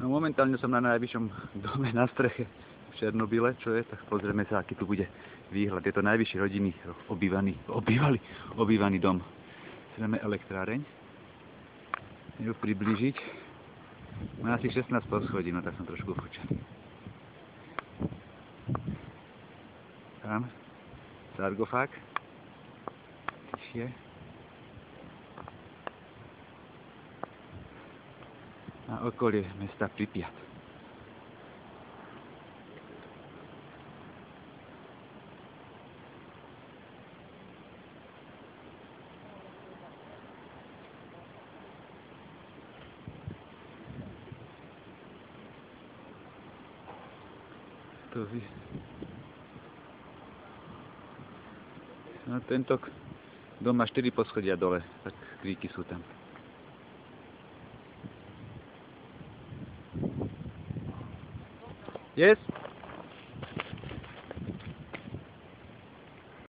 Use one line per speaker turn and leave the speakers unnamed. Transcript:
No momentálne som na najvyššom dome na streche v Černobyle, čo je, tak pozrieme sa, aký tu bude výhľad. Je to najvyšší rodinný obývaný dom. Chceme elektráreň. Ju priblížiť. Má asi 16 poschodí, no tak som trošku ufočený. Tam sargofág. Tišie. Na okolie mesta Pripjat. No, tento dom má 4 poschodia dole, tak kríky sú tam. Yes?